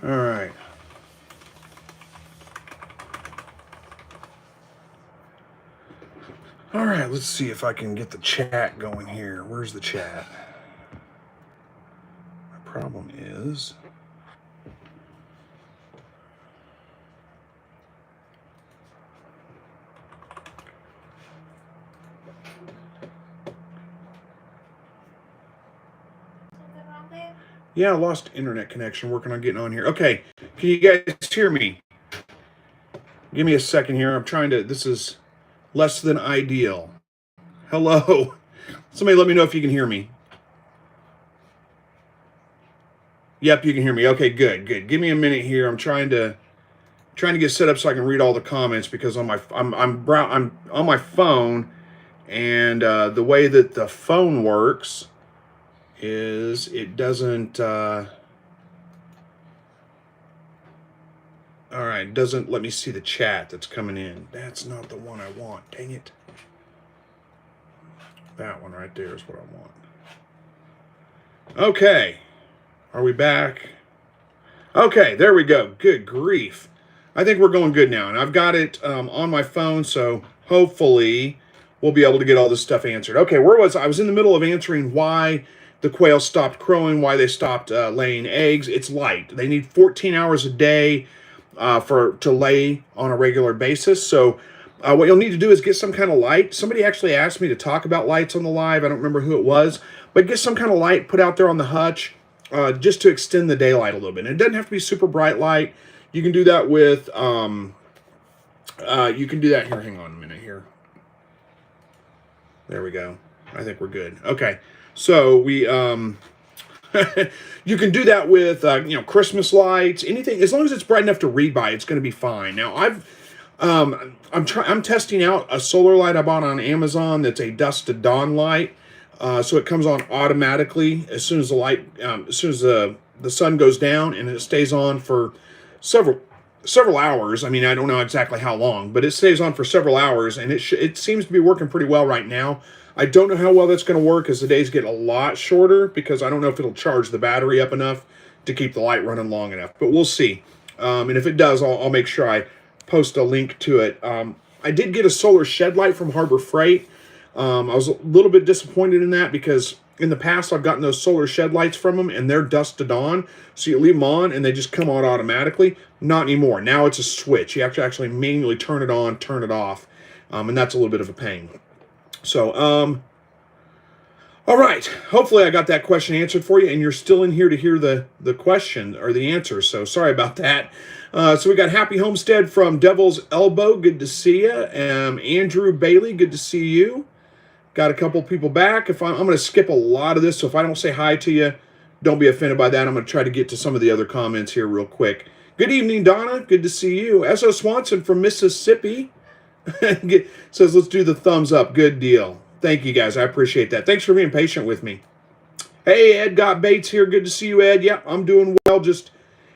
All right. All right, let's see if I can get the chat going here. Where's the chat? My problem is... Yeah, I lost internet connection. Working on getting on here. Okay, can you guys hear me? Give me a second here. I'm trying to... This is less than ideal. Hello. Somebody let me know if you can hear me. Yep, you can hear me. Okay, good, good. Give me a minute here. I'm trying to get set up so I can read all the comments because on my I'm on my phone, and the way that the phone works is it doesn't. All right, doesn't let me see the chat that's coming in. That's not the one I want. Dang it. That one right there is what I want. Okay. Are we back? Okay, there we go. Good grief. I think we're going good now. And I've got it on my phone, so hopefully we'll be able to get all this stuff answered. Okay, where was I? I was in the middle of answering why the quail stopped crowing, why they stopped laying eggs. It's light. They need 14 hours a day to lay on a regular basis. So what you'll need to do is get some kind of light. Somebody actually asked me to talk about lights on the live. I don't remember who it was, but get some kind of light put out there on the hutch just to extend the daylight a little bit. And it doesn't have to be super bright light. You can do that with, here, hang on a minute here. There we go. I think we're good. Okay. So we, you can do that with, Christmas lights, anything, as long as it's bright enough to read by, it's going to be fine. Now I'm testing out a solar light I bought on Amazon that's a dusk to dawn light. So it comes on automatically as soon as the light, as soon as the sun goes down, and it stays on for several hours. I mean, I don't know exactly how long, but it stays on for several hours, and it seems to be working pretty well right now. I don't know how well that's going to work as the days get a lot shorter, because I don't know if it'll charge the battery up enough to keep the light running long enough, but we'll see. And if it does, I'll make sure I post a link to it. I did get a solar shed light from Harbor Freight. I was a little bit disappointed in that because in the past I've gotten those solar shed lights from them and they're dusk to dawn. So you leave them on and they just come on automatically. Not anymore. Now it's a switch. You have to actually manually turn it on, turn it off. And that's a little bit of a pain. So, all right. Hopefully I got that question answered for you, and you're still in here to hear the question or the answer. So sorry about that. So we got Happy Homestead from Devil's Elbow. Good to see you. Andrew Bailey. Good to see you. Got a couple people back. I'm going to skip a lot of this, so if I don't say hi to you, don't be offended by that. I'm going to try to get to some of the other comments here real quick. Good evening, Donna. Good to see you. S.O. Swanson from Mississippi says, let's do the thumbs up. Good deal. Thank you, guys. I appreciate that. Thanks for being patient with me. Hey, Ed Got Bates here. Good to see you, Ed. Yeah, I'm doing well. Just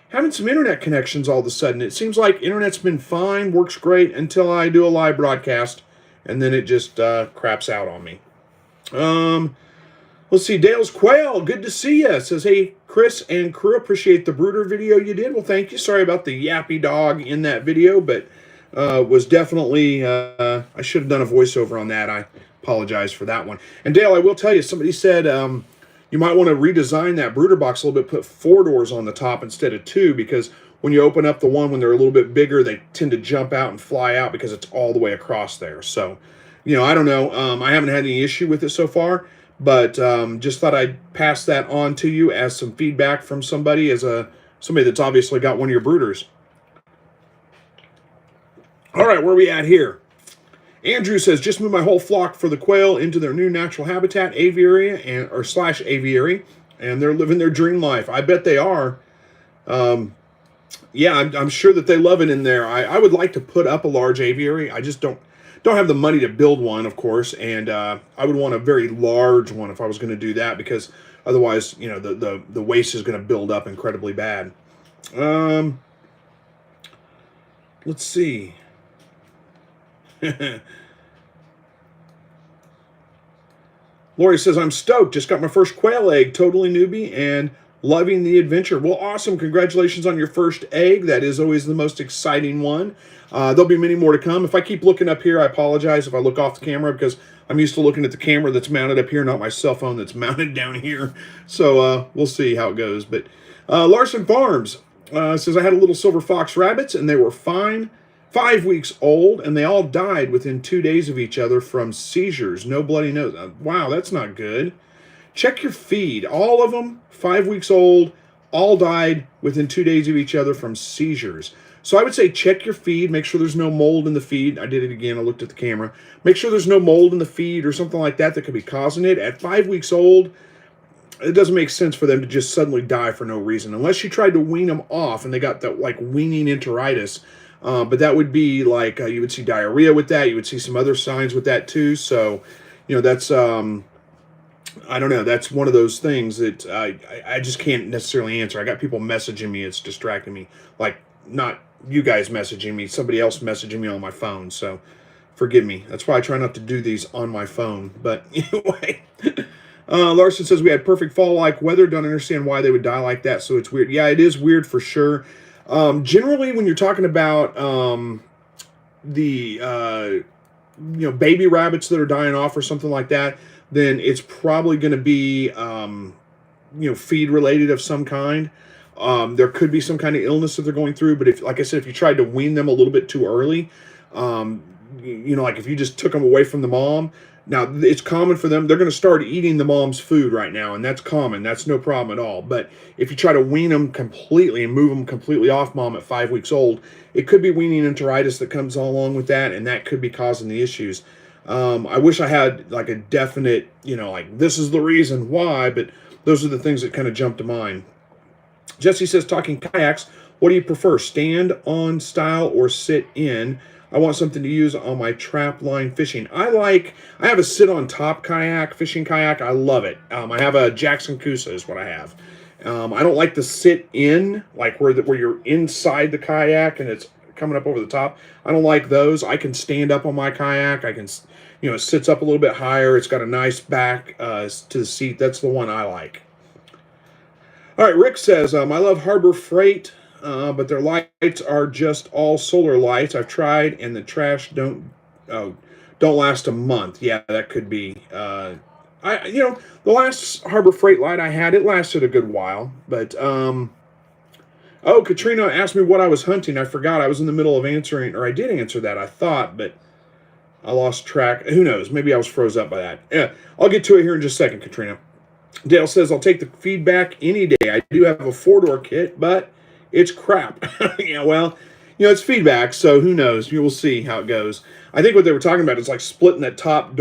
having some internet connections all of a sudden. It seems like internet's been fine, works great until I do a live broadcast, and then it just craps out on me. Let's see. Dale's Quail, good to see you. Says, hey, Chris and crew, appreciate the Brooder video you did. Well, thank you. Sorry about the yappy dog in that video, but was definitely, I should have done a voiceover on that. I apologize for that one. And Dale, I will tell you, somebody said you might want to redesign that brooder box a little bit, put 4 doors on the top instead of 2, because when you open up the one when they're a little bit bigger, they tend to jump out and fly out because it's all the way across there. So, I don't know. I haven't had any issue with it so far, but just thought I'd pass that on to you as some feedback from somebody, somebody that's obviously got one of your brooders. All right, where are we at here? Andrew says, just moved my whole flock for the quail into their new natural habitat, aviary, / aviary, and they're living their dream life. I bet they are. Yeah, I'm sure that they love it in there. I would like to put up a large aviary. I just don't have the money to build one, of course, and I would want a very large one if I was going to do that, because otherwise, the waste is going to build up incredibly bad. Let's see. Lori says, I'm stoked. Just got my first quail egg, totally newbie, and Loving the adventure. Well, awesome. Congratulations on your first egg. That is always the most exciting one. There'll be many more to come. If I keep looking up here, I apologize if I look off the camera because I'm used to looking at the camera that's mounted up here, not my cell phone that's mounted down here. So we'll see how it goes. But Larson Farms says, I had a little silver fox rabbits and they were fine. 5 weeks old, and they all died within 2 days of each other from seizures. No bloody nose. Wow, that's not good. Check your feed. All of them, 5 weeks old, all died within 2 days of each other from seizures. So I would say check your feed. Make sure there's no mold in the feed. I did it again. I looked at the camera. Make sure there's no mold in the feed or something like that that could be causing it. At 5 weeks old, it doesn't make sense for them to just suddenly die for no reason. Unless you tried to wean them off and they got that like weaning enteritis. But that would be like you would see diarrhea with that. You would see some other signs with that too. So, that's I don't know. That's one of those things that I just can't necessarily answer. I got people messaging me. It's distracting me. Like not you guys messaging me, somebody else messaging me on my phone. So forgive me. That's why I try not to do these on my phone. But anyway, Larson says we had perfect fall-like weather. Don't understand why they would die like that. So it's weird. Yeah, it is weird for sure. Generally, when you're talking about the baby rabbits that are dying off or something like that, then it's probably going to be feed related of some kind. There could be some kind of illness that they're going through, but if, like I said, if you tried to wean them a little bit too early, like if you just took them away from the mom. Now, it's common for them. They're going to start eating the mom's food right now, and that's common. That's no problem at all. But if you try to wean them completely and move them completely off mom at 5 weeks old, it could be weaning enteritis that comes along with that, and that could be causing the issues. I wish I had like a definite, like this is the reason why, but those are the things that kind of jump to mind. Jesse says, talking kayaks, what do you prefer, stand on style or sit in? I want something to use on my trap line fishing. I have a sit on top kayak, fishing kayak. I love it. I have a Jackson Coosa is what I have. I don't like the sit in, like where you're inside the kayak and it's coming up over the top. I don't like those. I can stand up on my kayak. I can, it sits up a little bit higher. It's got a nice back to the seat. That's the one I like. All right, Rick says, I love Harbor Freight. But their lights are just all solar lights. I've tried, and the trash don't last a month. Yeah, that could be. The last Harbor Freight light I had, it lasted a good while. But Katrina asked me what I was hunting. I forgot. I was in the middle of answering, or I did answer that. I thought, but I lost track. Who knows? Maybe I was froze up by that. Yeah, I'll get to it here in just a second, Katrina. Dale says I'll take the feedback any day. I do have a 4-door kit, but it's crap. Yeah, well, it's feedback, so who knows? You will see how it goes. I think what they were talking about is like splitting that top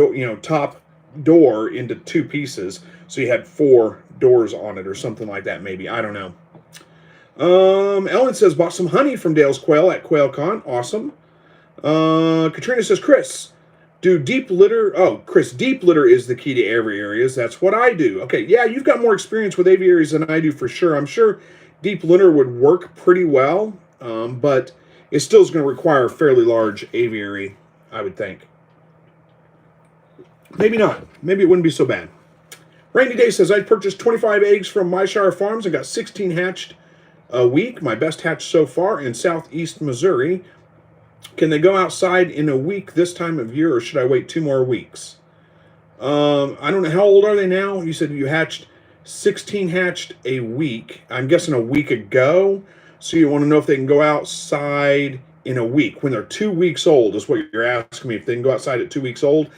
door into 2 pieces, so you had 4 doors on it or something like that. Maybe, I don't know. Ellen says bought some honey from Dale's Quail at QuailCon. Awesome. Katrina says Chris, do deep litter. Oh, Chris, deep litter is the key to aviaries. That's what I do. Okay, yeah, you've got more experience with aviaries than I do for sure. I'm sure deep litter would work pretty well, but it still is going to require a fairly large aviary, I would think. Maybe not. Maybe it wouldn't be so bad. Randy Day says, I purchased 25 eggs from Myshire Farms and got 16 hatched a week. My best hatch so far in southeast Missouri. Can they go outside in a week this time of year, or should I wait 2 more weeks? I don't know. How old are they now? You said you hatched 16 hatched a week. I'm guessing a week ago. So you want to know if they can go outside in a week. When they're 2 weeks old is what you're asking me. If they can go outside at 2 weeks old.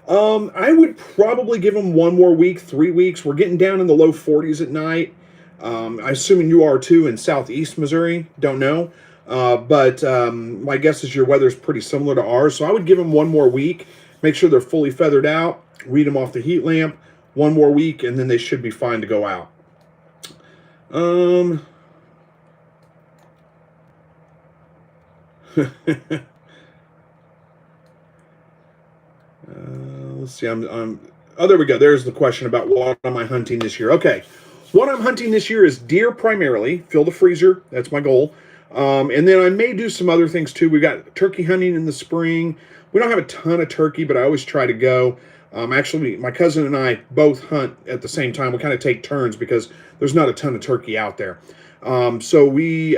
I would probably give them 1 more week, 3 weeks. We're getting down in the low 40s at night. I'm assuming you are too in southeast Missouri. Don't know. But my guess is your weather's pretty similar to ours. So I would give them 1 more week. Make sure they're fully feathered out. Weed them off the heat lamp. 1 more week, and then they should be fine to go out. Let's see. Oh, there we go. There's the question about what am I hunting this year. Okay. What I'm hunting this year is deer primarily. Fill the freezer. That's my goal. And then I may do some other things too. We got turkey hunting in the spring. We don't have a ton of turkey, but I always try to go. Actually, my cousin and I both hunt at the same time. We kind of take turns because there's not a ton of turkey out there. So we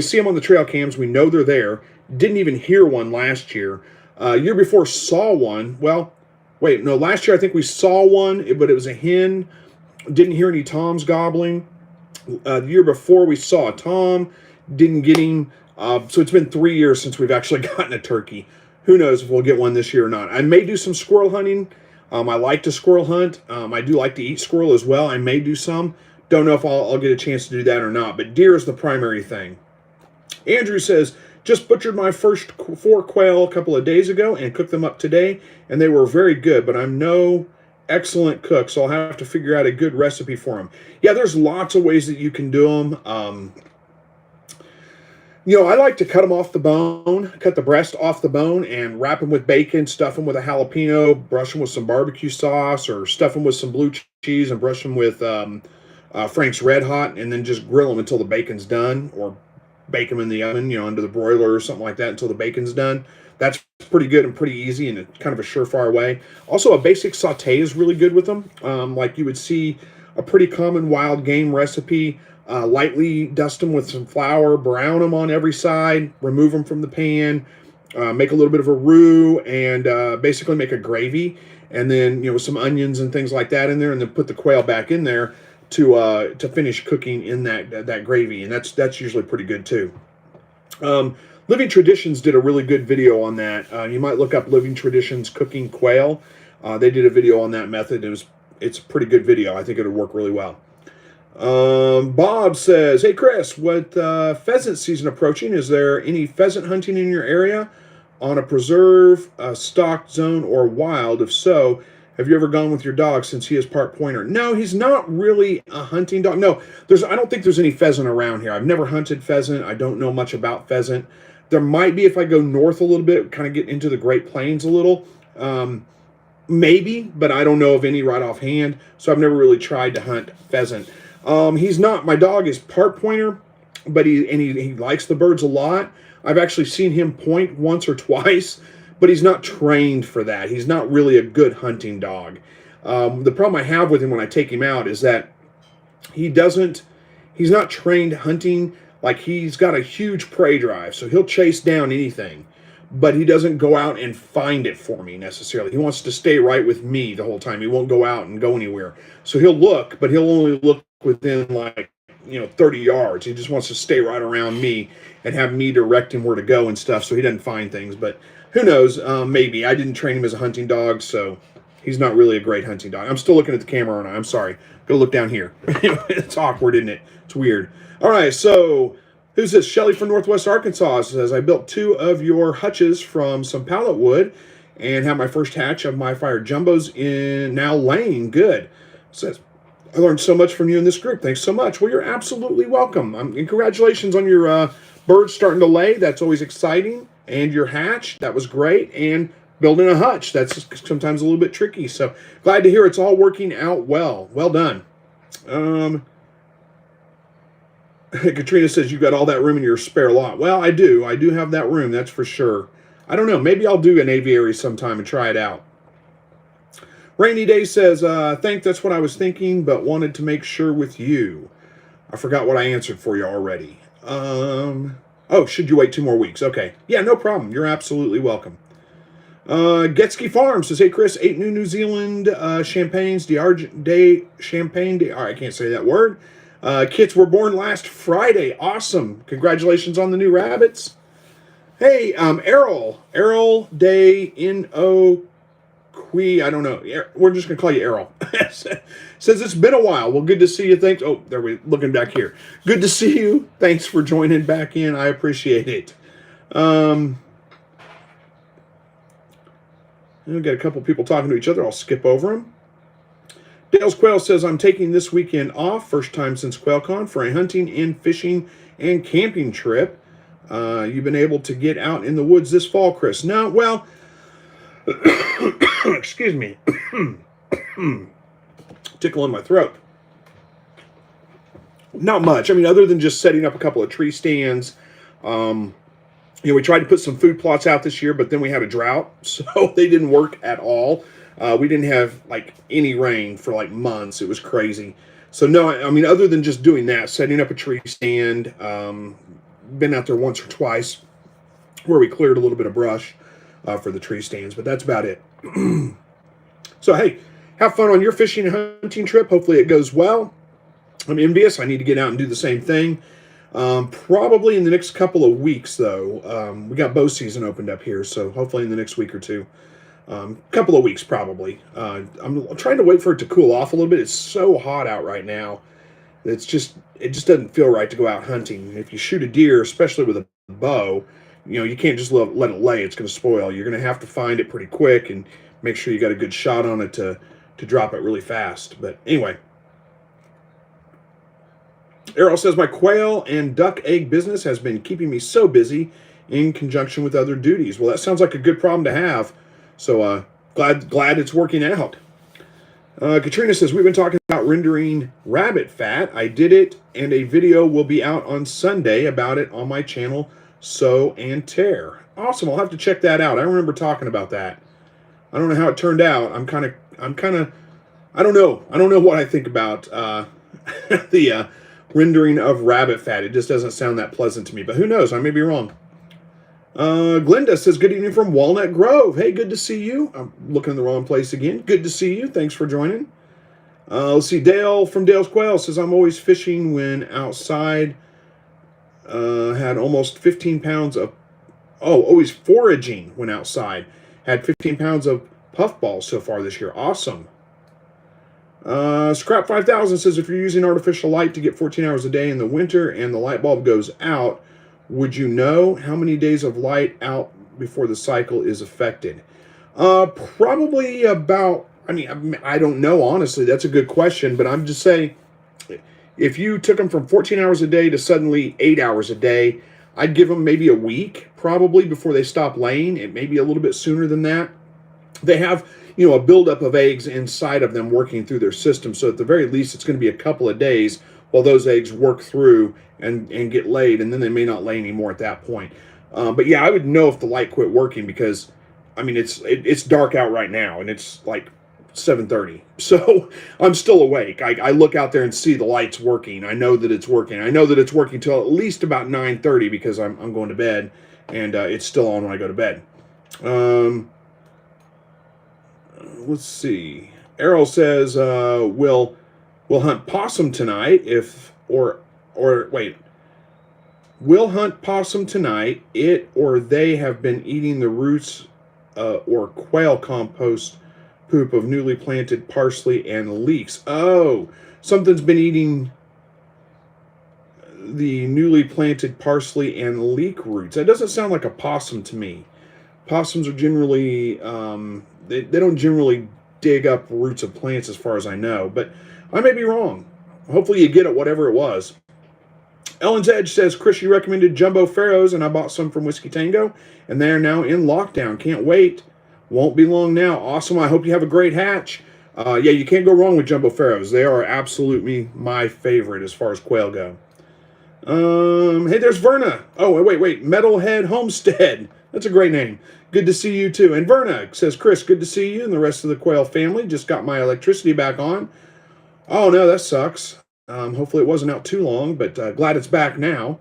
see them on the trail cams. We know they're there. Didn't even hear one last year. Year before saw one. Well, wait, no, last year I think we saw one, but it was a hen. Didn't hear any toms gobbling. The year before we saw a tom, didn't get him. So it's been 3 years since we've actually gotten a turkey. Who knows if we'll get one this year or not. I may do some squirrel hunting. I like to squirrel hunt. I do like to eat squirrel as well. I may do some. Don't know if I'll get a chance to do that or not. But deer is the primary thing. Andrew says, just butchered my first 4 quail a couple of days ago and cooked them up today. And they were very good, but I'm no excellent cook, so I'll have to figure out a good recipe for them. Yeah, there's lots of ways that you can do them. I like to cut them off the bone, cut the breast off the bone and wrap them with bacon, stuff them with a jalapeno, brush them with some barbecue sauce, or stuff them with some blue cheese and brush them with Frank's Red Hot, and then just grill them until the bacon's done, or bake them in the oven, under the broiler or something like that until the bacon's done. That's pretty good and pretty easy and kind of a surefire way. Also, a basic saute is really good with them. Like you would see a pretty common wild game recipe. Lightly dust them with some flour, brown them on every side, remove them from the pan, make a little bit of a roux, and basically make a gravy. And then, with some onions and things like that in there, and then put the quail back in there to finish cooking in that gravy. And that's usually pretty good too. Living Traditions did a really good video on that. You might look up Living Traditions cooking quail. They did a video on that method. It's a pretty good video. I think it would work really well. Bob says, hey Chris, with pheasant season approaching, is there any pheasant hunting in your area on a preserve, stocked zone, or wild? If so, have you ever gone with your dog since he is part pointer? No, he's not really a hunting dog. No, I don't think there's any pheasant around here. I've never hunted pheasant. I don't know much about pheasant. There might be if I go north a little bit, kind of get into the Great Plains a little. Maybe, but I don't know of any right offhand. So I've never really tried to hunt pheasant. He's not, my dog is part pointer, but he likes the birds a lot. I've actually seen him point once or twice, but he's not trained for that. He's not really a good hunting dog. The problem I have with him when I take him out is that he's not trained hunting. Like, he's got a huge prey drive, so he'll chase down anything, but he doesn't go out and find it for me necessarily. He wants to stay right with me the whole time. He won't go out and go anywhere. So he'll look, but he'll only look within 30 yards. He just wants to stay right around me and have me direct him where to go and stuff, so he doesn't find things. But who knows? Maybe. I didn't train him as a hunting dog, so he's not really a great hunting dog. I'm still looking at the camera, and I'm sorry. Go look down here. It's awkward, isn't it? It's weird. All right, so who's this? Shelly from Northwest Arkansas says, I built 2 of your hutches from some pallet wood and have my first hatch of my fire jumbos in now laying. Good. Says, I learned so much from you in this group. Thanks so much. Well, you're absolutely welcome. And congratulations on your birds starting to lay. That's always exciting. And your hatch, that was great. And building a hutch, that's sometimes a little bit tricky. So glad to hear it's all working out well. Well done. Katrina says you got all that room in your spare lot. Well, I do. I do have that room, that's for sure. I don't know. Maybe I'll do an aviary sometime and try it out. Rainy Day says, that's what I was thinking, but wanted to make sure with you. I forgot what I answered for you already. Should you wait 2 more weeks? Okay. Yeah, no problem. You're absolutely welcome. Getsky Farm says, hey, Chris, 8 New Zealand champagnes, champagne, I can't say that word. Kits were born last Friday. Awesome. Congratulations on the new rabbits. Hey, Errol Day N-O Qui, I don't know. We're just going to call you Errol. Says it's been a while. Well, good to see you. Thanks. Oh, there we looking back here. Good to see you. Thanks for joining back in. I appreciate it. We've got a couple people talking to each other. I'll skip over them. Dale's Quail says, I'm taking this weekend off, first time since QuailCon, for a hunting and fishing and camping trip. You've been able to get out in the woods this fall, Chris? No, well, excuse me. Tickle in my throat. Not much. I mean, other than just setting up a couple of tree stands. We tried to put some food plots out this year, but then we had a drought, so they didn't work at all. We didn't have like any rain for like months. It was crazy. So no, I mean, other than just doing that, setting up a tree stand, been out there once or twice where we cleared a little bit of brush for the tree stands, but that's about it. So hey, have fun on your fishing and hunting trip. Hopefully it goes well. I'm envious. I need to get out and do the same thing. Probably in the next couple of weeks, though. We got bow season opened up here, so hopefully in the next week or two. Couple of weeks, probably. I'm trying to wait for it to cool off a little bit. It's so hot out right now. It just doesn't feel right to go out hunting. If you shoot a deer, especially with a bow, you can't just let it lay. It's going to spoil. You're going to have to find it pretty quick and make sure you got a good shot on it to drop it really fast. But anyway, Errol says, my quail and duck egg business has been keeping me so busy in conjunction with other duties. Well, that sounds like a good problem to have. So glad it's working out. Katrina says, we've been talking about rendering rabbit fat. I did it, and a video will be out on Sunday about it on my channel, Sow and Tear. Awesome. I'll have to check that out. I remember talking about that. I don't know how it turned out. I don't know what I think about the rendering of rabbit fat. It just doesn't sound that pleasant to me, but who knows? I may be wrong. Glenda says, good evening from Walnut Grove. Hey, good to see you. I'm looking in the wrong place again. Good to see you. Thanks for joining. Let's see. Dale from Dale's Quail says, I'm always fishing when outside. Had almost 15 pounds of, always foraging when outside. Had 15 pounds of puffballs so far this year. Awesome. Scrap 5000 says, if you're using artificial light to get 14 hours a day in the winter and the light bulb goes out, would you know how many days of light out before the cycle is affected? Probably about, I don't know, honestly. That's a good question, but I'm just saying, if you took them from 14 hours a day to suddenly 8 hours a day, I'd give them maybe a week, probably, before they stop laying. It may be a little bit sooner than that. They have, a buildup of eggs inside of them working through their system, so at the very least, it's going to be a couple of days while those eggs work through and get laid, and then they may not lay anymore at that point. But yeah, I would know if the light quit working because, it's dark out right now, and it's like 7:30. So I'm still awake. I look out there and see the lights working. I know that it's working. I know that it's working till at least about 9:30 because I'm going to bed, and it's still on when I go to bed. Let's see. Errol says, we'll hunt possum tonight we'll hunt possum tonight. It or they have been eating the roots or quail compost poop of newly planted parsley and leeks. Oh, something's been eating the newly planted parsley and leek roots. That doesn't sound like a possum to me. Possums are generally, they don't generally dig up roots of plants as far as I know, but I may be wrong. Hopefully you get it, whatever it was. Ellen's Edge says, Chris, you recommended Jumbo Pharaohs, and I bought some from Whiskey Tango, and they are now in lockdown. Can't wait. Won't be long now. Awesome. I hope you have a great hatch. Yeah, you can't go wrong with Jumbo Pharaohs. They are absolutely my favorite as far as quail go. Hey, there's Verna. Oh, wait. Metalhead Homestead. That's a great name. Good to see you, too. And Verna says, Chris, good to see you and the rest of the Quail family. Just got my electricity back on. Oh, no, that sucks. Hopefully it wasn't out too long, but glad it's back now.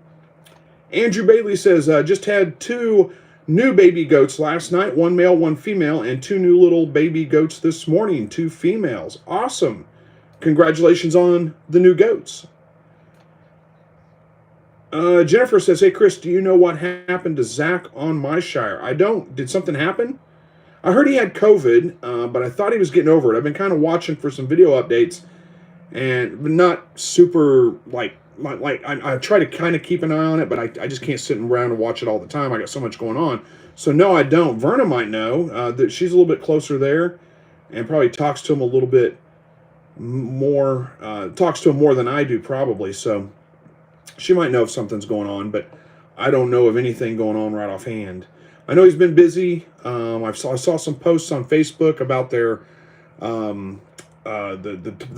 Andrew Bailey says, just had 2 new baby goats last night, 1 male, 1 female, and 2 new little baby goats this morning, 2 females. Awesome. Congratulations on the new goats. Jennifer says, hey, Chris, do you know what happened to Zach on my shire? I don't. Did something happen? I heard he had COVID, but I thought he was getting over it. I've been kind of watching for some video updates, and not super, I try to kind of keep an eye on it, but I just can't sit around and watch it all the time. I got so much going on. So, no, I don't. Verna might know that she's a little bit closer there and probably talks to him a little bit more, talks to him more than I do probably. So she might know if something's going on, but I don't know of anything going on right offhand. I know he's been busy. I saw some posts on Facebook about their the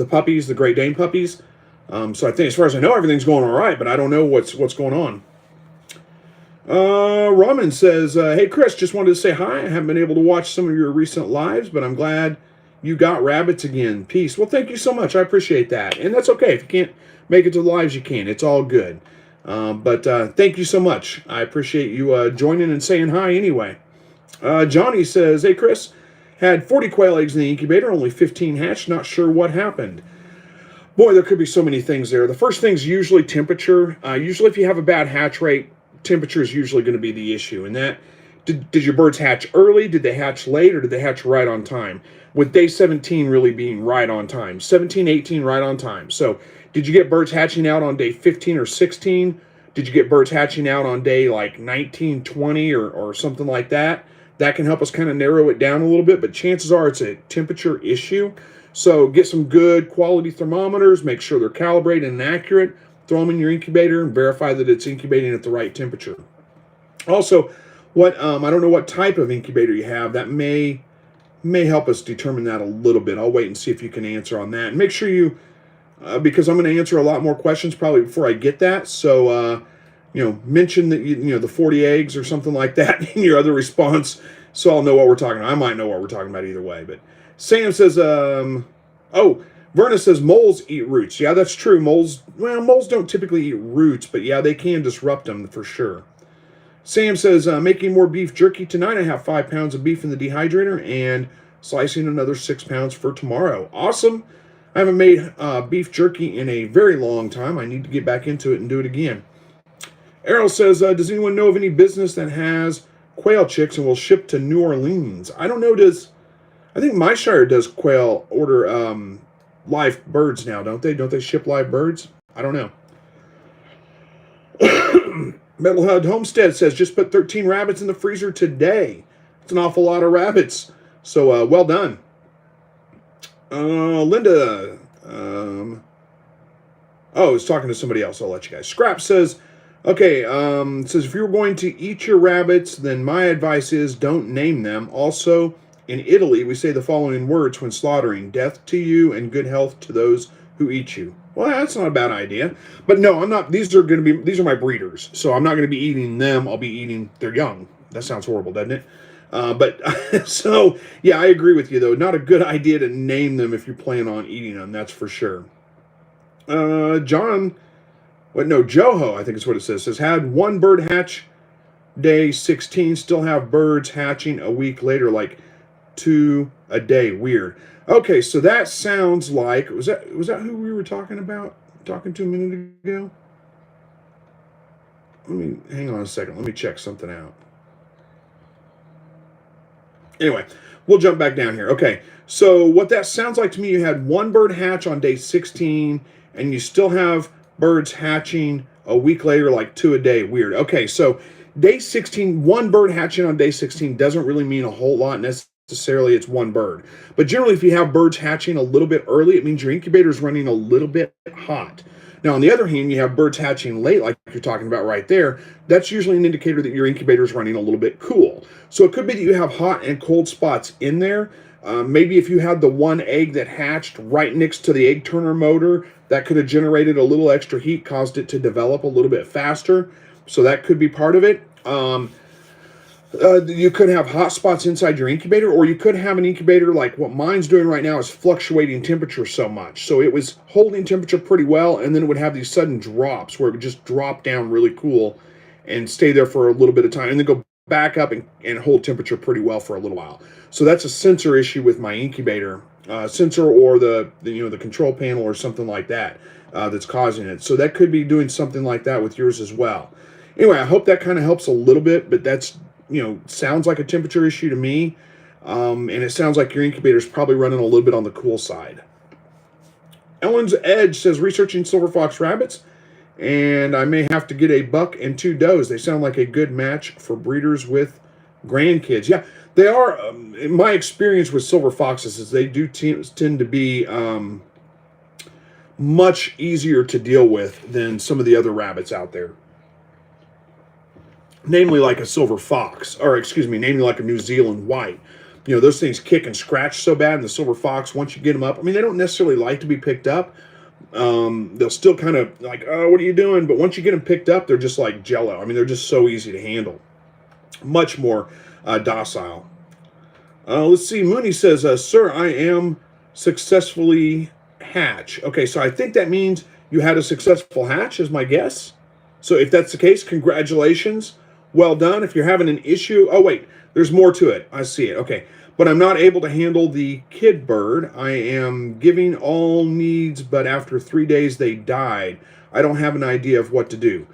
puppies, the Great Dane puppies. So I think, as far as I know, everything's going all right, but I don't know what's going on. Raman says, hey, Chris, just wanted to say hi. I haven't been able to watch some of your recent lives, but I'm glad You got rabbits again. Peace. Well, thank you so much. I appreciate that. And that's okay. If you can't make it to the lives, you can. It's all good. But thank you so much. I appreciate you joining and saying hi anyway. Johnny says, hey, Chris, had 40 quail eggs in the incubator, only 15 hatched. Not sure what happened. Boy, there could be so many things there. The first thing is usually temperature. Usually if you have a bad hatch rate, temperature is usually going to be the issue. And that, did your birds hatch early? Did they hatch late? Or did they hatch right on time? With day 17 really being right on time. 17, 18, right on time. So did you get birds hatching out on day 15 or 16? Did you get birds hatching out on day like 19, 20 or something like that? That can help us kind of narrow it down a little bit, but chances are it's a temperature issue. So get some good quality thermometers, make sure they're calibrated and accurate, throw them in your incubator and verify that it's incubating at the right temperature. Also, I don't know what type of incubator you have. That may help us determine that a little bit. I'll wait and see if you can answer on that. And make sure you, because I'm going to answer a lot more questions probably before I get that. So, mention that the 40 eggs or something like that in your other response, so I'll know what we're talking about. I might know what we're talking about either way. But Sam says, Verna says moles eat roots. Yeah, that's true. Moles don't typically eat roots, but yeah, they can disrupt them for sure. Sam says, making more beef jerky tonight. I have 5 pounds of beef in the dehydrator and slicing another 6 pounds for tomorrow. Awesome. I haven't made beef jerky in a very long time. I need to get back into it and do it again. Errol says, does anyone know of any business that has quail chicks and will ship to New Orleans? I don't know. I think My Shire does quail order live birds now, don't they? Don't they ship live birds? I don't know. Metalhead Homestead says, just put 13 rabbits in the freezer today. It's an awful lot of rabbits. So, well done. Linda, I was talking to somebody else. I'll let you guys. Scrap says, okay, says, if you're going to eat your rabbits, then my advice is don't name them. Also, in Italy, we say the following words when slaughtering: death to you and good health to those who eat you. Well, that's not a bad idea. But no, I'm not. These are my breeders. So I'm not going to be eating them. I'll be eating their young. That sounds horrible, doesn't it? So, yeah, I agree with you, though. Not a good idea to name them if you plan on eating them. That's for sure. Joho, I think is what it says, had one bird hatch day 16, still have birds hatching a week later, like 2 a day. Weird. Okay, so that sounds like, was that who we were talking to a minute ago? Hang on a second. Let me check something out. Anyway, we'll jump back down here. Okay, so what that sounds like to me, you had one bird hatch on day 16, and you still have birds hatching a week later, like 2 a day. Weird. Okay, so day 16, one bird hatching on day 16 doesn't really mean a whole lot necessarily. It's one bird. But generally, if you have birds hatching a little bit early, it means your incubator is running a little bit hot. Now, on the other hand, you have birds hatching late, like you're talking about right there. That's usually an indicator that your incubator is running a little bit cool. So it could be that you have hot and cold spots in there. Maybe if you had the one egg that hatched right next to the egg turner motor, that could have generated a little extra heat, caused it to develop a little bit faster. So that could be part of it. You could have hot spots inside your incubator, or you could have an incubator like what mine's doing right now is fluctuating temperature so much. So it was holding temperature pretty well, and then it would have these sudden drops where it would just drop down really cool and stay there for a little bit of time, and then go back up and hold temperature pretty well for a little while. So that's a sensor issue with my incubator, sensor or the control panel or something like that that's causing it. So that could be doing something like that with yours as well. Anyway, I hope that kind of helps a little bit, but that's, sounds like a temperature issue to me. And it sounds like your incubator is probably running a little bit on the cool side. Ellen's Edge says, researching silver fox rabbits, and I may have to get a buck and 2 does. They sound like a good match for breeders with grandkids. Yeah, they are. In my experience with silver foxes is they do tend to be much easier to deal with than some of the other rabbits out there. Namely like a silver fox, namely like a New Zealand white. Those things kick and scratch so bad, and the silver fox, once you get them up, they don't necessarily like to be picked up. They'll still kind of like, oh, what are you doing? But once you get them picked up, they're just like jello. They're just so easy to handle. Much more docile. Let's see. Mooney says, sir, I am successfully hatch. Okay, so I think that means you had a successful hatch, is my guess. So if that's the case, congratulations. Well done. If you're having an issue, oh, wait, there's more to it. I see it. Okay. But I'm not able to handle the kid bird. I am giving all needs, but after 3 days they died. I don't have an idea of what to do.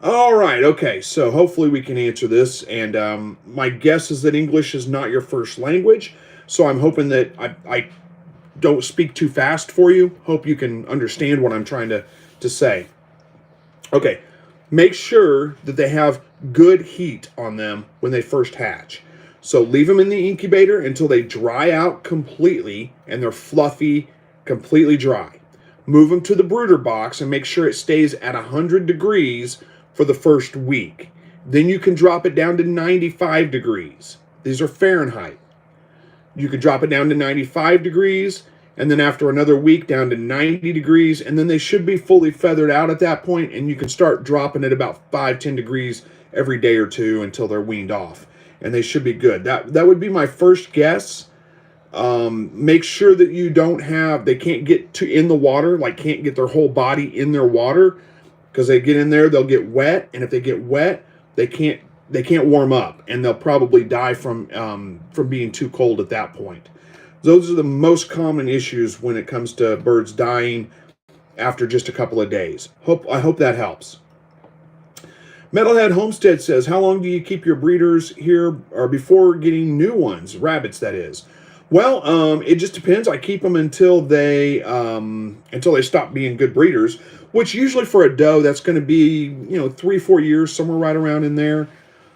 All right, okay, so hopefully we can answer this. And my guess is that English is not your first language, so I'm hoping that I don't speak too fast for you. Hope you can understand what I'm trying to say. Okay, make sure that they have good heat on them when they first hatch. So leave them in the incubator until they dry out completely and they're fluffy, completely dry. Move them to the brooder box and make sure it stays at 100 degrees for the first week. Then you can drop it down to 95 degrees. These are Fahrenheit. You could drop it down to 95 degrees, and then after another week down to 90 degrees, and then they should be fully feathered out at that point, and you can start dropping it about 5-10 degrees every day or two until they're weaned off, and they should be good. That would be my first guess. Make sure that you don't have, they can't get in the water, like can't get their whole body in their water, because they get in there, they'll get wet, and if they get wet, they can't warm up, and they'll probably die from being too cold at that point. Those are the most common issues when it comes to birds dying after just a couple of days. I hope that helps. Metalhead Homestead says, how long do you keep your breeders here or before getting new ones? Rabbits, that is. Well, it just depends. I keep them until they stop being good breeders, which usually for a doe, that's going to be, 3-4 years, somewhere right around in there.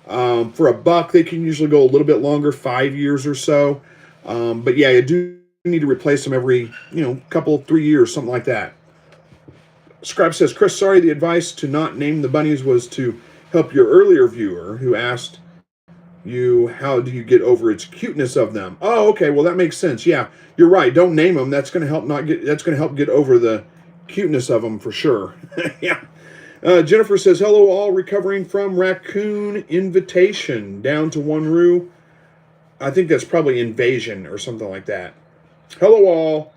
For a buck, they can usually go a little bit longer, 5 years or so. But yeah, you do need to replace them every, couple, 3 years, something like that. Scribe says, Chris, sorry, the advice to not name the bunnies was to help your earlier viewer who asked you, how do you get over its cuteness of them? Oh, okay, well that makes sense. Yeah, you're right. Don't name them. That's going to help get over the cuteness of them for sure. Yeah. Jennifer says, hello all, recovering from raccoon invitation down to one roux. I think that's probably invasion or something like that. Hello all,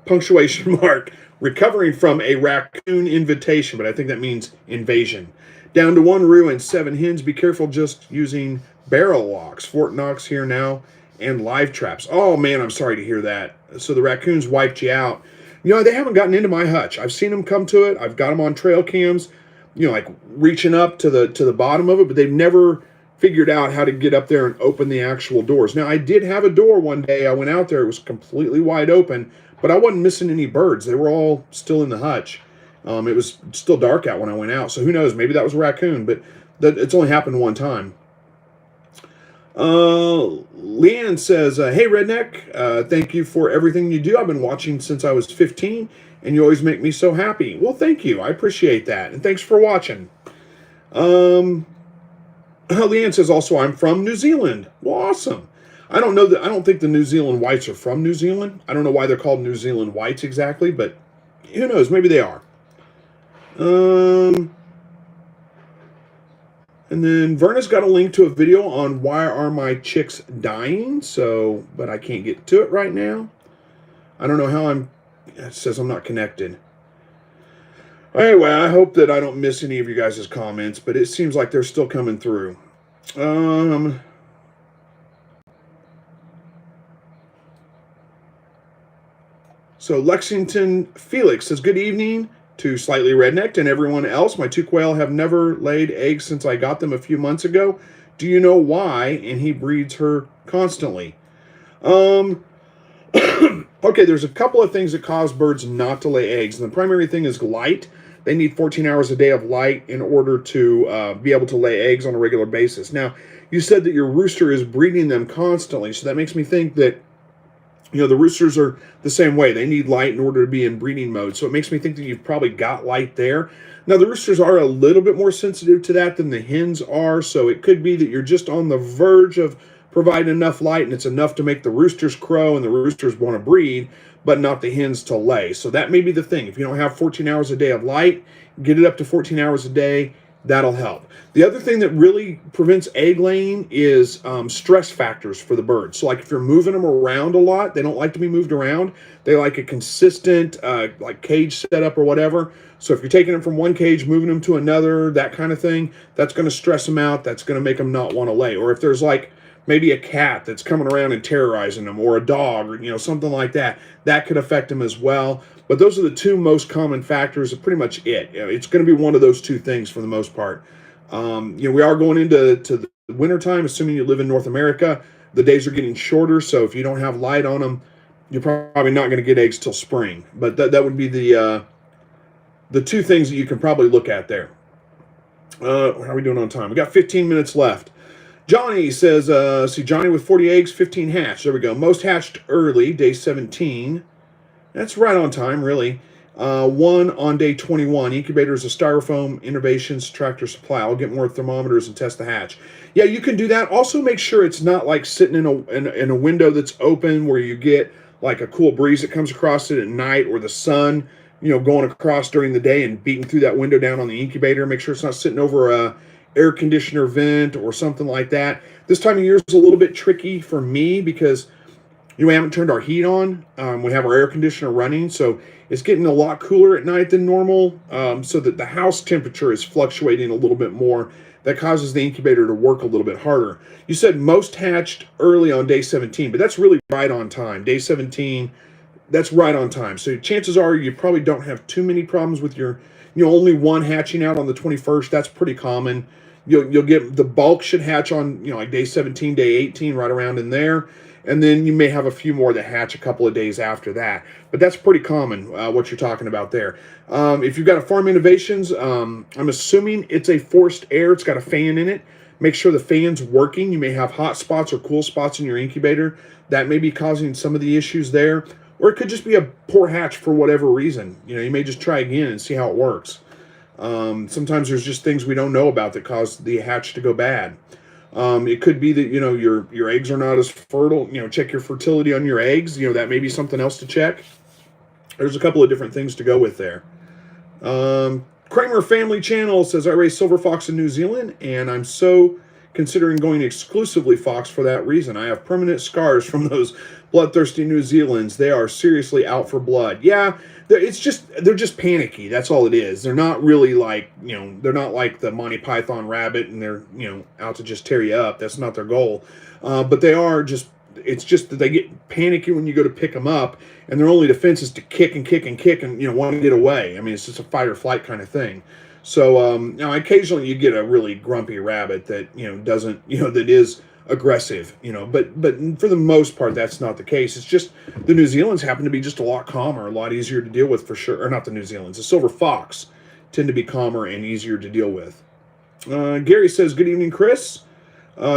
punctuation mark, recovering from a raccoon invitation, but I think that means invasion. Down to one roux and 7 hens. Be careful just using barrel locks. Fort Knox here now, and live traps. Oh man, I'm sorry to hear that. So the raccoons wiped you out. They haven't gotten into my hutch. I've seen them come to it. I've got them on trail cams, like reaching up to the bottom of it, but they've never figured out how to get up there and open the actual doors. Now, I did have a door one day. I went out there. It was completely wide open, but I wasn't missing any birds. They were all still in the hutch. It was still dark out when I went out, so who knows? Maybe that was a raccoon, but it's only happened one time. Leanne says, hey, Redneck, thank you for everything you do. I've been watching since I was 15, and you always make me so happy. Well, thank you. I appreciate that, and thanks for watching. Leanne says also, I'm from New Zealand. Well, awesome. I don't think the New Zealand whites are from New Zealand. I don't know why they're called New Zealand whites exactly, but who knows? Maybe they are. And then Verna's got a link to a video on why are my chicks dying, but I can't get to it right now. I don't know how it says I'm not connected. Anyway, I hope that I don't miss any of you guys' comments, but it seems like they're still coming through. So Lexington Felix says, good evening to Slightly Rednecked and everyone else. My 2 quail have never laid eggs since I got them a few months ago. Do you know why? And he breeds her constantly. Okay, there's a couple of things that cause birds not to lay eggs. And the primary thing is light. They need 14 hours a day of light in order to be able to lay eggs on a regular basis. Now, you said that your rooster is breeding them constantly, so that makes me think that the roosters are the same way. They need light in order to be in breeding mode. So it makes me think that you've probably got light there. Now, the roosters are a little bit more sensitive to that than the hens are. So it could be that you're just on the verge of providing enough light, and it's enough to make the roosters crow and the roosters want to breed, but not the hens to lay. So that may be the thing. If you don't have 14 hours a day of light, get it up to 14 hours a day, That'll help. The other thing that really prevents egg laying is stress factors for the birds. So, like if you're moving them around a lot, they don't like to be moved around. They like a consistent, like cage setup or whatever. So, if you're taking them from one cage, moving them to another, that kind of thing, that's going to stress them out. That's going to make them not want to lay. Or if there's like maybe a cat that's coming around and terrorizing them, or a dog, or something like that, that could affect them as well. But those are the two most common factors. Pretty much it. It's going to be one of those two things for the most part. We are going into the winter time. Assuming you live in North America, the days are getting shorter. So if you don't have light on them, you're probably not going to get eggs till spring. But that would be the two things that you can probably look at there. How are we doing on time? We got 15 minutes left. Johnny says, see, Johnny with 40 eggs, 15 hatched. There we go. Most hatched early, day 17. That's right on time, really. One on day 21. Incubator is a styrofoam, innovations, tractor supply. I'll get more thermometers and test the hatch. Yeah, you can do that. Also, make sure it's not like sitting in a window that's open where you get like a cool breeze that comes across it at night, or the sun, going across during the day and beating through that window down on the incubator. Make sure it's not sitting over a air conditioner vent or something like that. This time of year is a little bit tricky for me because we haven't turned our heat on. We have our air conditioner running, so it's getting a lot cooler at night than normal, so that the house temperature is fluctuating a little bit more. That causes the incubator to work a little bit harder. You said most hatched early on day 17, but that's really right on time. Day 17, that's right on time. So chances are you probably don't have too many problems with your, only one hatching out on the 21st. That's pretty common. You'll get the bulk should hatch on, like day 17, day 18, right around in there. And then you may have a few more that hatch a couple of days after that. But that's pretty common, what you're talking about there. If you've got a Farm Innovations, I'm assuming it's a forced air. It's got a fan in it. Make sure the fan's working. You may have hot spots or cool spots in your incubator. That may be causing some of the issues there. Or it could just be a poor hatch for whatever reason. You may just try again and see how it works. Sometimes there's just things we don't know about that cause the hatch to go bad. It could be that, your eggs are not as fertile. Check your fertility on your eggs. That may be something else to check. There's a couple of different things to go with there. Kramer Family Channel says, I raise silver fox in New Zealand, and I'm so considering going exclusively fox for that reason. I have permanent scars from those bloodthirsty New Zealands. They are seriously out for blood. Yeah, they're just panicky. That's all it is. They're not really like, they're not like the Monty Python rabbit and they're, out to just tear you up. That's not their goal. But they are just, it's just that they get panicky when you go to pick them up, and their only defense is to kick and kick and kick and, want to get away. I mean, it's just a fight or flight kind of thing. So, now occasionally you get a really grumpy rabbit that, doesn't, that is aggressive, but for the most part, that's not the case. It's just the New Zealand's happen to be just a lot calmer, a lot easier to deal with for sure. Or not the New Zealand's, the silver fox tend to be calmer and easier to deal with. Gary says, good evening, Chris.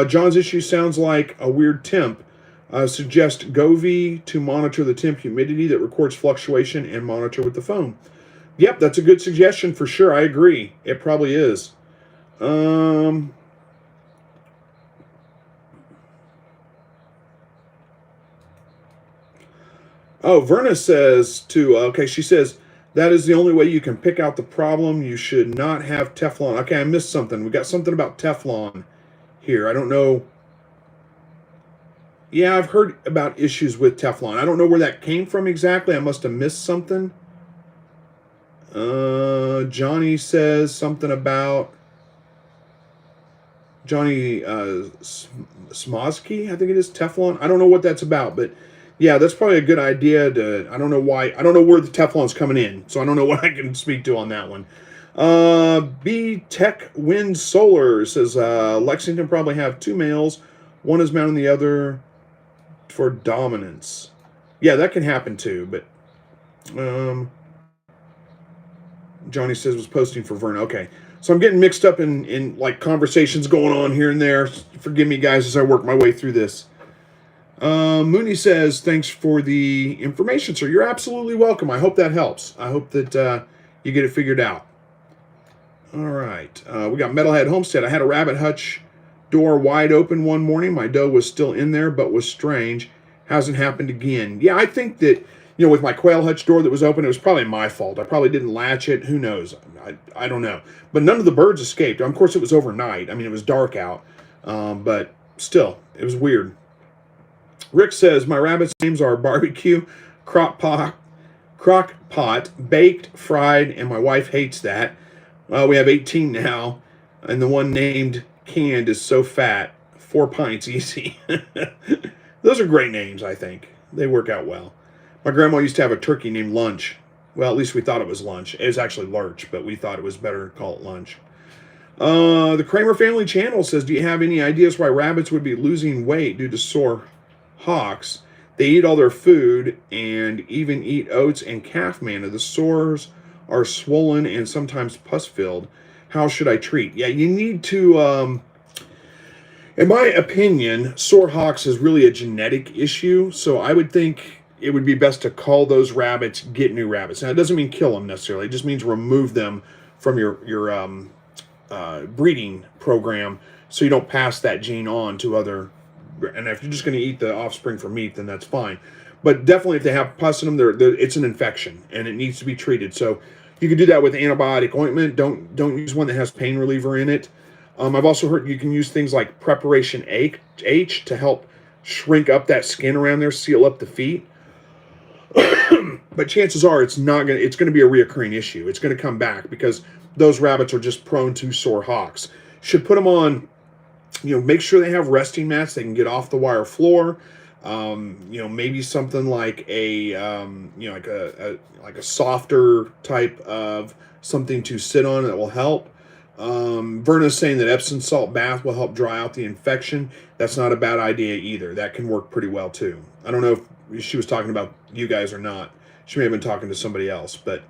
John's issue sounds like a weird temp. Suggest Govee to monitor the temp humidity that records fluctuation and monitor with the phone. Yep, that's a good suggestion for sure. I agree. It probably is. Oh, Verna says she says, that is the only way you can pick out the problem. You should not have Teflon. Okay, I missed something. We got something about Teflon here. I don't know. Yeah, I've heard about issues with Teflon. I don't know where that came from exactly. I must have missed something. Johnny says something about Johnny Smosky, I think it is, Teflon. I don't know what that's about, but yeah, that's probably a good idea to, I don't know why, I don't know where the Teflon's coming in, so I don't know what I can speak to on that one. B Tech Wind Solar says, Lexington probably have two males. One is mounting the other for dominance. Yeah, that can happen too, but Johnny says was posting for Verna. Okay, so I'm getting mixed up in like conversations going on here and there. Forgive me, guys, as I work my way through this. Mooney says, thanks for the information, sir. You're absolutely welcome. I hope that helps. I hope that you get it figured out. All right. We got Metalhead Homestead. I had a rabbit hutch door wide open one morning. My doe was still in there, but was strange. Hasn't happened again. Yeah, I think that with my quail hutch door that was open, it was probably my fault. I probably didn't latch it. Who knows? I don't know. But none of the birds escaped. Of course, it was overnight. I mean, it was dark out. But still, it was weird. Rick says, my rabbits' names are Barbecue, Crock Pot, Baked, Fried, and my wife hates that. We have 18 now, and the one named Canned is so fat. 4 pints easy. Those are great names, I think. They work out well. My grandma used to have a turkey named Lunch. Well, at least we thought it was Lunch. It was actually Lurch, but we thought it was better to call it Lunch. The Kramer Family Channel says, do you have any ideas why rabbits would be losing weight due to sore hocks? They eat all their food and even eat oats and calf manna. The sores are swollen and sometimes pus-filled. How should I treat? Yeah, you need to... in my opinion, sore hocks is really a genetic issue, so I would think it would be best to call those rabbits, get new rabbits. Now, it doesn't mean kill them necessarily. It just means remove them from your breeding program so you don't pass that gene on to other. And if you're just going to eat the offspring for meat, then that's fine. But definitely, if they have pus in them, it's an infection and it needs to be treated. So you can do that with antibiotic ointment. Don't use one that has pain reliever in it. I've also heard you can use things like Preparation H to help shrink up that skin around there, seal up the feet. But chances are it's going to be a reoccurring issue. It's going to come back because those rabbits are just prone to sore hocks. Should put them on, make sure they have resting mats. They can get off the wire floor. Maybe something like like a softer type of something to sit on that will help. Verna's saying that Epsom salt bath will help dry out the infection. That's not a bad idea either. That can work pretty well too. I don't know if she was talking about you guys or not. She may have been talking to somebody else, but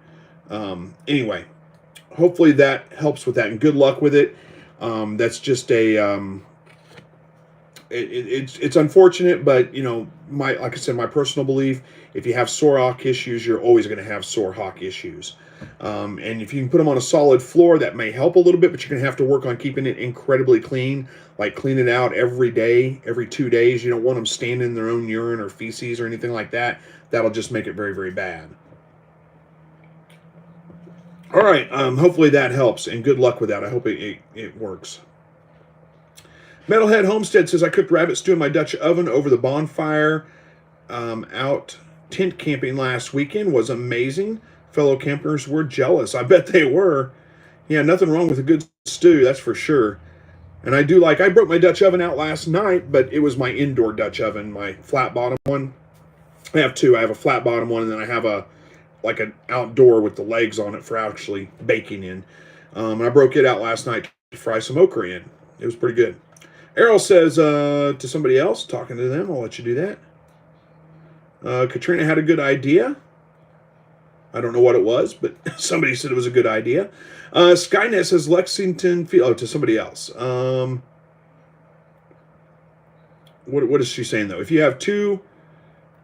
anyway, hopefully that helps with that, and good luck with it. That's just it's unfortunate, but like I said, my personal belief, if you have sore hawk issues, you're always going to have sore hawk issues. And if you can put them on a solid floor, that may help a little bit, but you're going to have to work on keeping it incredibly clean, like clean it out every day, every 2 days. You don't want them standing in their own urine or feces or anything like that. That'll just make it very, very bad. All right. Hopefully that helps, and good luck with that. I hope it works. Metalhead Homestead says, I cooked rabbit stew in my Dutch oven over the bonfire out tent camping last weekend. Was amazing. Fellow campers were jealous. I bet they were. Yeah, nothing wrong with a good stew, that's for sure. And I broke my Dutch oven out last night, but it was my indoor Dutch oven, my flat bottom one. I have two. I have a flat bottom one, and then I have an outdoor with the legs on it for actually baking in. And I broke it out last night to fry some okra in. It was pretty good. Errol says to somebody else, talking to them, I'll let you do that. Katrina had a good idea. I don't know what it was, but somebody said it was a good idea. Skynet says Lexington Field. Oh, to somebody else. What is she saying, though? If you have 2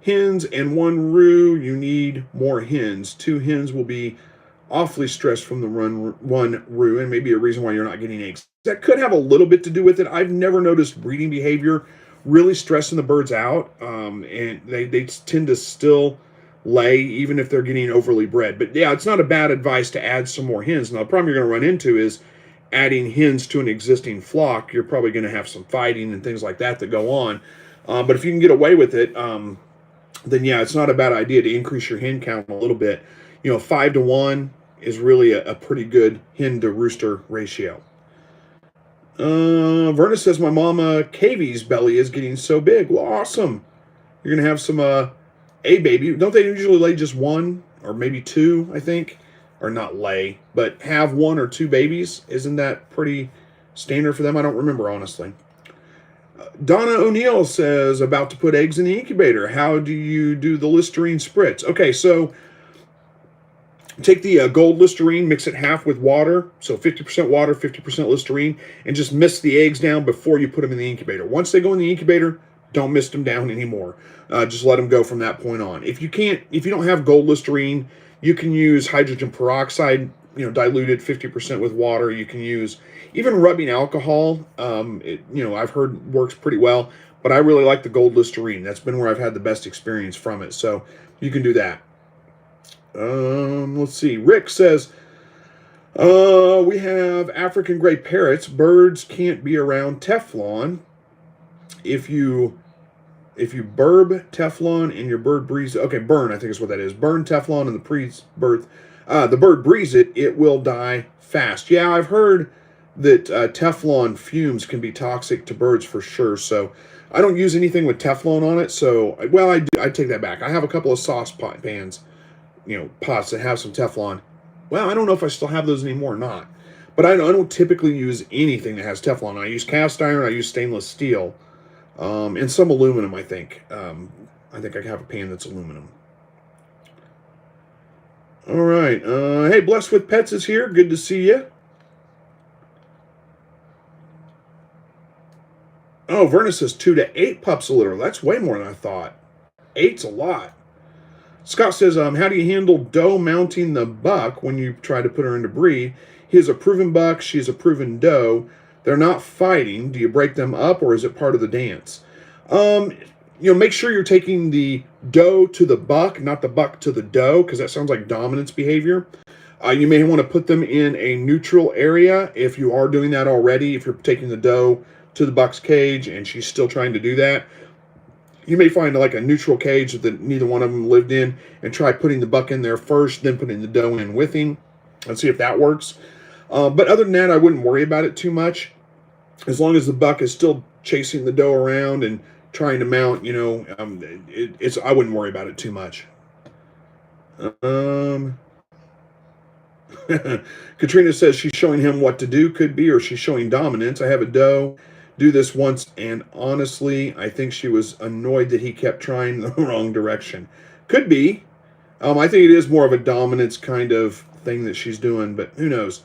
hens and 1 roux, you need more hens. 2 hens will be awfully stressed from the 1 roux, and maybe a reason why you're not getting eggs. That could have a little bit to do with it. I've never noticed breeding behavior really stressing the birds out, and they tend to still lay even if they're getting overly bred. But yeah, it's not a bad advice to add some more hens. Now, the problem you're going to run into is adding hens to an existing flock. You're probably going to have some fighting and things like that go on. But if you can get away with it, then yeah, it's not a bad idea to increase your hen count a little bit. 5 to 1 is really a pretty good hen to rooster ratio. Verna says, my mama Kavie's belly is getting so big. Well, awesome. You're going to have some a baby. Don't they usually lay just 1 or maybe 2, I think? Or not lay, but have 1 or 2 babies? Isn't that pretty standard for them? I don't remember, honestly. Donna O'Neill says, about to put eggs in the incubator. How do you do the Listerine spritz? Okay, so take the gold Listerine, mix it half with water, so 50% water, 50% Listerine, and just mist the eggs down before you put them in the incubator. Once they go in the incubator, don't mist them down anymore. Just let them go from that point on. If you don't have gold Listerine, you can use hydrogen peroxide, diluted 50% with water. You can use even rubbing alcohol. I've heard works pretty well. but I really like the gold Listerine. That's been where I've had the best experience from it. So you can do that. Let's see. Rick says, we have African gray parrots. Birds can't be around Teflon. If you burb Teflon and your bird breathes, okay, burn, I think is what that is. Burn Teflon and the bird breathes it, it will die fast. Yeah, I've heard that Teflon fumes can be toxic to birds for sure. So I don't use anything with Teflon on it. So, well, I do. I take that back. I have a couple of sauce pans, pots that have some Teflon. Well, I don't know if I still have those anymore or not. But I don't typically use anything that has Teflon. I use cast iron. I use stainless steel. And some aluminum, I think. I think I have a pan that's aluminum. All right. Hey, Blessed with Pets is here. Good to see you. Oh, Verna says 2 to 8 pups a litter. That's way more than I thought. 8's a lot. Scott says, how do you handle doe mounting the buck when you try to put her into breed? He is a proven buck. She's a proven doe. They're not fighting. Do you break them up, or is it part of the dance? Make sure you're taking the doe to the buck, not the buck to the doe, because that sounds like dominance behavior. You may want to put them in a neutral area if you are doing that already. If you're taking the doe to the buck's cage and she's still trying to do that, you may find like a neutral cage that neither one of them lived in, and try putting the buck in there first, then putting the doe in with him, and see if that works. But other than that, I wouldn't worry about it too much. As long as the buck is still chasing the doe around and trying to mount, I wouldn't worry about it too much. Katrina says she's showing him what to do. Could be, or she's showing dominance. I have a doe do this once, and honestly, I think she was annoyed that he kept trying the wrong direction. Could be. I think it is more of a dominance kind of thing that she's doing, but who knows.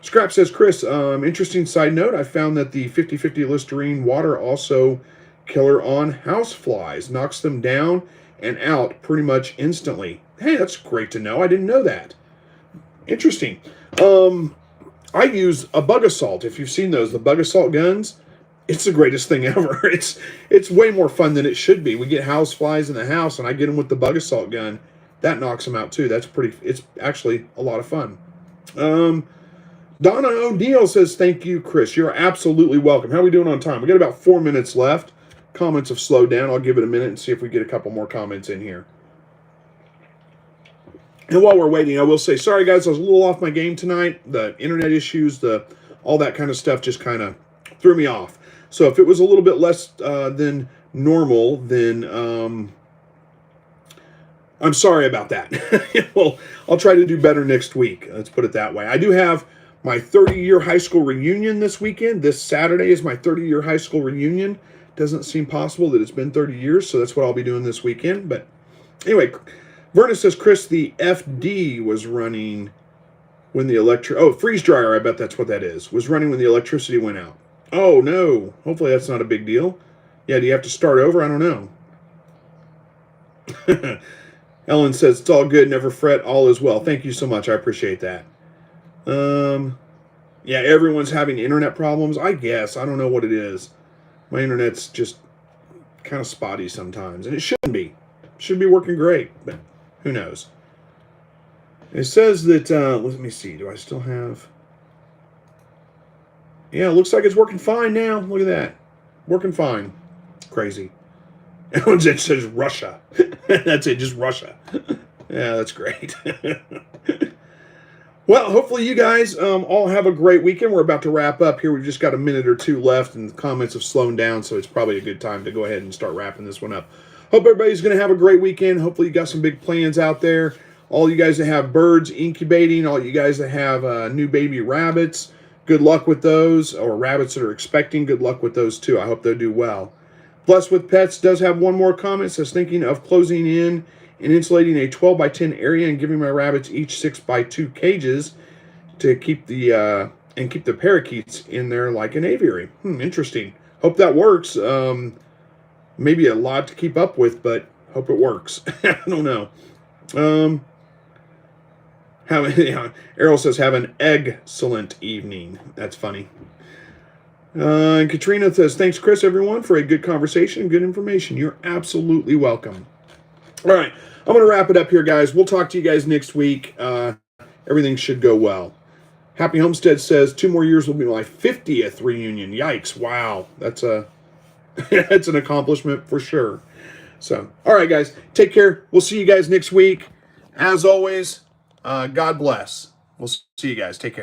Scrap says, Chris, interesting side note, I found that the 50/50 Listerine water also killer on house flies, knocks them down and out pretty much instantly. Hey, that's great to know. I didn't know that. Interesting. I use a bug assault. If you've seen those, the bug assault guns, it's the greatest thing ever. It's way more fun than it should be. We get house flies in the house, and I get them with the bug assault gun. That knocks them out too. It's actually a lot of fun. Donna O'Neill says, thank you, Chris. You're absolutely welcome. How are we doing on time? We got about 4 minutes left. Comments have slowed down. I'll give it a minute and see if we get a couple more comments in here. And while we're waiting, I will say, sorry guys, I was a little off my game tonight. The internet issues, all that kind of stuff just kind of threw me off. So if it was a little bit less than normal, then I'm sorry about that. Well, I'll try to do better next week. Let's put it that way. I do have my 30-year high school reunion this weekend. This Saturday is my 30-year high school reunion. Doesn't seem possible that it's been 30 years, so that's what I'll be doing this weekend. But anyway, Verna says, Chris, the FD was running when the freeze dryer, I bet that's what that is, was running when the electricity went out. Oh, no. Hopefully that's not a big deal. Yeah, do you have to start over? I don't know. Ellen says, it's all good, never fret, all is well. Thank you so much. I appreciate that. Yeah, everyone's having internet problems, I guess. I don't know what it is. My internet's just kind of spotty sometimes, and it shouldn't be. It should be working great, but who knows. It says that, let me see, do I still have... Yeah, it looks like it's working fine now. Look at that. Working fine. Crazy. It says Russia. That's it, just Russia. Yeah, that's great. Well, hopefully you guys all have a great weekend. We're about to wrap up here. We've just got a minute or two left, and the comments have slowed down, so it's probably a good time to go ahead and start wrapping this one up. Hope everybody's going to have a great weekend. Hopefully you got some big plans out there. All you guys that have birds incubating, all you guys that have new baby rabbits, good luck with those, or rabbits that are expecting, good luck with those too. I hope they'll do well. Blessed with Pets does have one more comment. It says, thinking of closing in and insulating a 12 by 10 area and giving my rabbits each 6 by 2 cages to keep the parakeets in there like an aviary. Interesting. Hope that works. Maybe a lot to keep up with, but hope it works. I don't know. Errol says, have an excellent evening. That's funny. And Katrina says, thanks, Chris, everyone, for a good conversation and good information. You're absolutely welcome. All right, I'm going to wrap it up here, guys. We'll talk to you guys next week. Everything should go well. Happy Homestead says 2 more years will be my 50th reunion. Yikes! Wow, that's that's an accomplishment for sure. So, all right, guys, take care. We'll see you guys next week. As always, God bless. We'll see you guys. Take care.